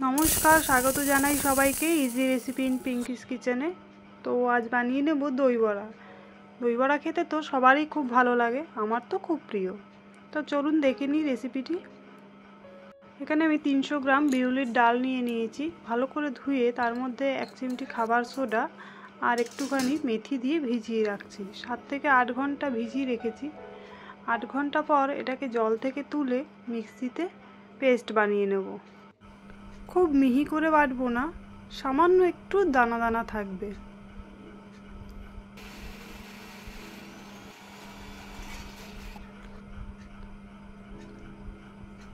নমস্কার, স্বাগত জানাই সবাইকে ইজি রেসিপি ইন পিঙ্কিস কিচেনে। তো আজ বানিয়ে নেব দই বড়া। দই বড়া খেতে তো সবারই খুব ভালো লাগে, আমার তো খুব প্রিয়। তো চলুন দেখে নিই রেসিপিটি। এখানে আমি 300 গ্রাম বিউলির ডাল নিয়ে নিয়েছি। ভালো করে ধুয়ে তার মধ্যে 1 চিমটি খাবার সোডা আর একটুখানি মেথি দিয়ে ভিজিয়ে রাখছি। 7 থেকে 8 ঘন্টা ভিজিয়ে রেখেছি। 8 ঘন্টা পর এটাকে জল থেকে তুলে মিক্সিতে পেস্ট বানিয়ে নেব। খুব মিহি করে বাটবো না, সামান্য একটু দানা দানা থাকবে।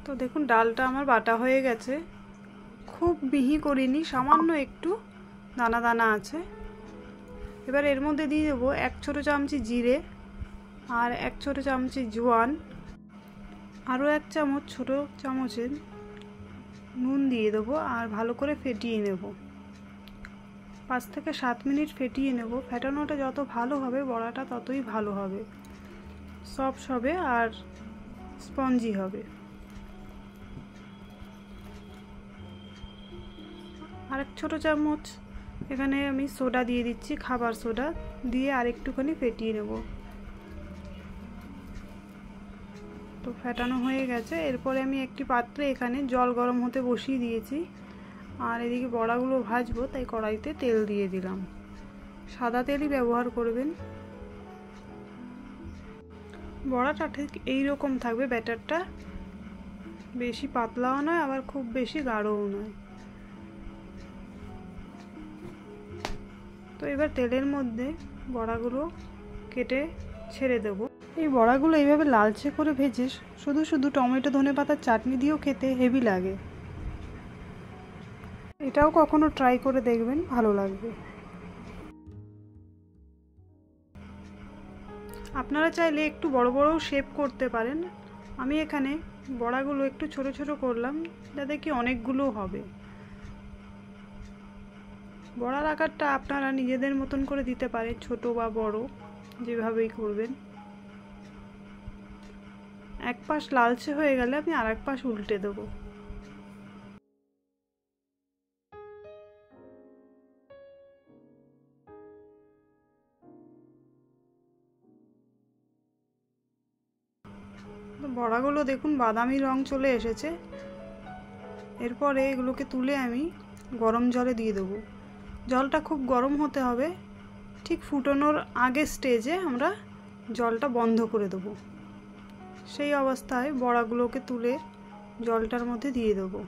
তো দেখুন ডালটা আমার বাটা হয়ে গেছে। খুব মিহি করিনি, সামান্য একটু দানা দানা আছে। এবার এর মধ্যে দিয়ে দেবো 1 ছোট চামচি জিরে আর 1 ছোট চামচি জোয়ান, আরও 1 চামচ ছোট চামচের নুন দিয়ে দেবো আর ভালো করে ফেটিয়ে নেব। 5 থেকে 7 মিনিট ফেটিয়ে নেব। ফেটানোটা যত ভালো হবে বড়াটা ততই ভালো হবে, সফট হবে আর স্পঞ্জি হবে। আর 1 ছোট চামচ এখানে আমি সোডা দিয়ে দিচ্ছি, খাবার সোডা দিয়ে আর একটুখানি ফেটিয়ে নেব। তো ফেটানো হয়ে গেছে। এরপরে আমি একটি পাত্রে এখানে জল গরম হতে বসিয়ে দিয়েছি আর এদিকে বড়াগুলো ভাজবো, তাই কড়াইতে তেল দিয়ে দিলাম। সাদা তেলই ব্যবহার করবেন। বড়াটা ঠিক এই রকম থাকবে ব্যাটারটা, বেশি পাতলাও নয় আবার খুব বেশি গাঢ়ও নয়। তো এবার তেলের মধ্যে বড়াগুলো কেটে ছেড়ে দেব। এই বড়াগুলো এইভাবে লালচে করে ভেজে শুধু শুধু টমেটো ধনেপাতার চাটনি দিয়েও খেতে হেভি লাগে। এটাও কখনো ট্রাই করে দেখবেন, ভালো লাগবে। আপনারা চাইলে একটু বড় বড়ও শেপ করতে পারেন। আমি এখানে বড়াগুলো একটু ছোট ছোট করলাম যাতে কি অনেকগুলো হবে। বড়ার আকারটা আপনারা নিজেদের মতন করে দিতে পারেন, ছোট বা বড় যেভাবেই করবেন। এক পাশ লালচে হয়ে গেলে আমি আর এক পাশ উল্টে দেবো। বড়াগুলো দেখুন বাদামি রং চলে এসেছে। এরপরে এগুলোকে তুলে আমি গরম জলে দিয়ে দেবো। জলটা খুব গরম হতে হবে। ঠিক ফুটানোর আগের স্টেজে আমরা জলটা বন্ধ করে দেবো। সেই অবস্থায় বড়াগুলোকে তুলে জলটার মধ্যে দিয়ে দেবো।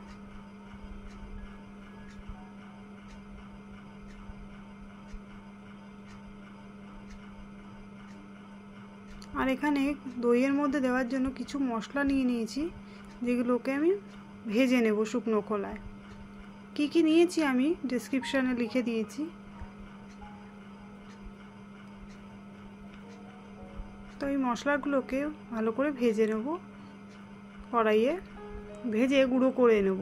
আর এখানে দইয়ের মধ্যে দেওয়ার জন্য কিছু মশলা নিয়ে নিয়েছি, যেগুলোকে আমি ভেজে নেব শুকনো খোলায়। কি কি নিয়েছি আমি ডেসক্রিপশনে লিখে দিয়েছি। তো এই মশলাগুলোকে ভালো করে ভেজে নেব, কড়াইয়ে ভেজে গুঁড়ো করে নেব।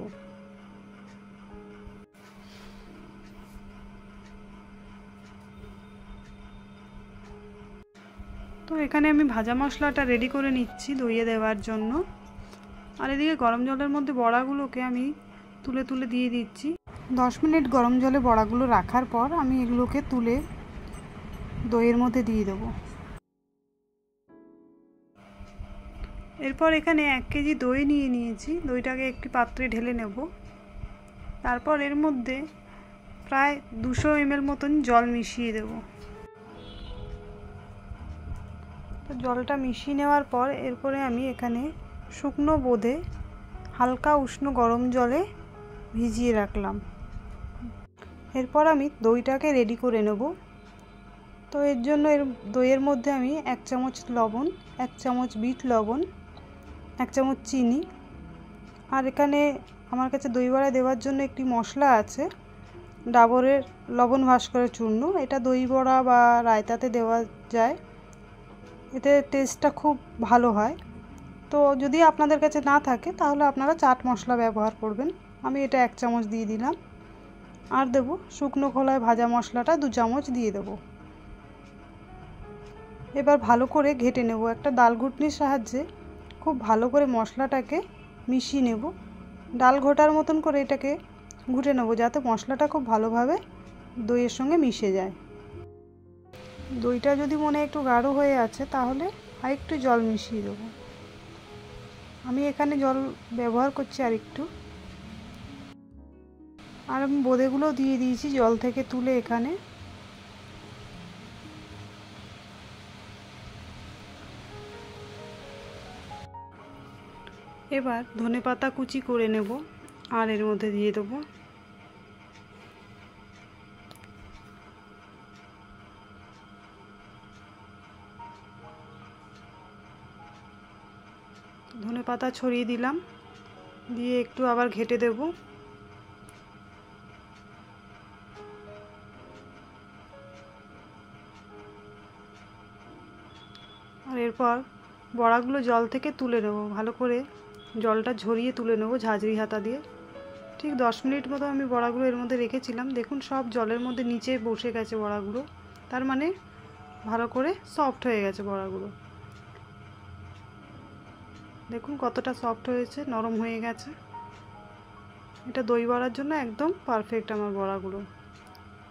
তো এখানে আমি ভাজা মশলাটা রেডি করে নিচ্ছি দইয়ে দেওয়ার জন্য। আর এদিকে গরম জলের মধ্যে বড়াগুলোকে আমি তুলে তুলে দিয়ে দিচ্ছি। 10 মিনিট গরম জলে বড়াগুলো রাখার পর আমি এগুলোকে তুলে দইয়ের মধ্যে দিয়ে দেবো। এরপর এখানে 1 কেজি দই নিয়ে নিয়েছি। দইটাকে একটি পাত্রে ঢেলে নেব। তারপর এর মধ্যে প্রায় 200 ml মতন জল মিশিয়ে দেব। তো জলটা মিশিয়ে নেওয়ার পর এরপরে আমি এখানে শুকনো বোঁদে হালকা উষ্ণ গরম জলে ভিজিয়ে রাখলাম। এরপর আমি দইটাকে রেডি করে নেব। তো এর জন্য দইয়ের মধ্যে আমি 1 চামচ লবণ, 1 চামচ বিট লবণ, 1 চামচ চিনি, আর এখানে আমার কাছে দই বড়া দেওয়ার জন্য একটি মশলা আছে, ডাবরের লবণ ভাস্করের চূর্ণ। এটা দই বড়া বা রায়তাতে দেওয়া যায়, এতে টেস্টটা খুব ভালো হয়। তো যদি আপনাদের কাছে না থাকে তাহলে আপনারা চাট মশলা ব্যবহার করবেন। আমি এটা 1 চামচ দিয়ে দিলাম। আর দেব শুকনো খোলায় ভাজা মশলাটা 2 চামচ দিয়ে দেব। এবার ভালো করে ঘেটে নেব। একটা ডাল ঘুটনির সাহায্যে খুব ভালো করে মশলাটাকে মিশিয়ে নেব। ডাল ঘোটার মতন করে এটাকে ঘুটে নেবো যাতে মশলাটা খুব ভালোভাবে দইয়ের সঙ্গে মিশে যায়। দইটা যদি মনে একটু গাঢ় হয়ে আছে তাহলে আর একটু জল মিশিয়ে দেবো। আমি এখানে জল ব্যবহার করছি আর একটু। আর আমি বোঁদেগুলো দিয়ে দিয়েছি জল থেকে তুলে এখানে। এবার ধনেপাতা কুচি করে নেব আর এর মধ্যে দিয়ে দেবো। ধনেপাতা ছড়িয়ে দিলাম, দিয়ে একটু আবার ঘেটে দেব। আর এরপর বড়াগুলো জল থেকে তুলে নেব, ভালো করে জলটা ঝরিয়ে তুলে নেব ঝাঁঝরি হাতা দিয়ে। ঠিক 10 মিনিট মতো আমি বড়াগুলো এর মধ্যে রেখেছিলাম। দেখুন সব জলের মধ্যে নিচে বসে গেছে বড়াগুলো, তার মানে ভালো করে সফট হয়ে গেছে বড়াগুলো। দেখুন কতটা সফট হয়েছে, নরম হয়ে গেছে। এটা দই বড়ার জন্য একদম পারফেক্ট আমার বড়াগুলো।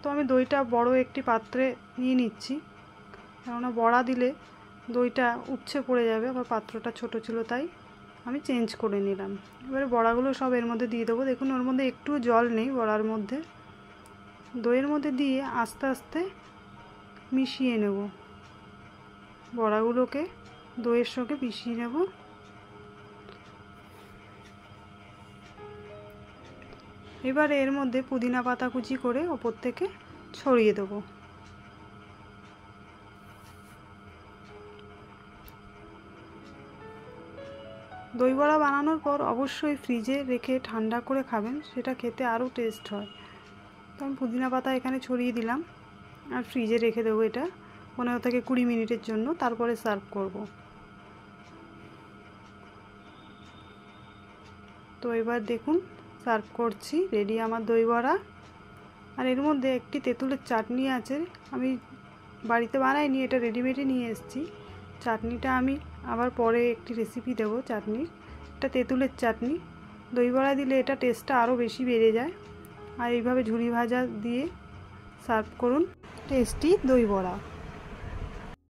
তো আমি দইটা বড় একটি পাত্রে নিয়ে নিচ্ছি, কেননা বড়া দিলে দইটা উপচে পড়ে যাবে। আমার পাত্রটা ছোট ছিল তাই আমি চেঞ্জ করে নিলাম। এবারে বড়াগুলো সব এর মধ্যে দিয়ে দেবো। দেখুন ওর মধ্যে একটু জল নেই বড়ার মধ্যে। দইয়ের মধ্যে দিয়ে আস্তে আস্তে মিশিয়ে নেব, বড়াগুলোকে দইয়ের সঙ্গে মিশিয়ে নেব। এবার এর মধ্যে পুদিনা পাতা কুচি করে ওপর থেকে ছড়িয়ে দেবো। দই বড়া বানানোর পর অবশ্যই ফ্রিজে রেখে ঠান্ডা করে খাবেন, সেটা খেতে আরও টেস্ট হয়। তো আমি পুদিনা পাতা এখানে ছড়িয়ে দিলাম আর ফ্রিজে রেখে দেবো এটা 15 থেকে 20 মিনিটের জন্য, তারপরে সার্ভ করব। তো এবার দেখুন সার্ভ করছি, রেডি আমার দই বড়া। আর এর মধ্যে একটি তেঁতুলের চাটনি আছে, আমি বাড়িতে বানাইনি, এটা রেডিমেডই নিয়ে এসেছি। চাটনিটা আমি আবার পরে একটি রেসিপি দেবো চাটনির। এটা তেঁতুলের চাটনি, দই বড়া দিলে এটা টেস্টটা আরও বেশি বেড়ে যায়। আর এইভাবে ঝুরি ভাজা দিয়ে সার্ভ করুন টেস্টি দই বড়া।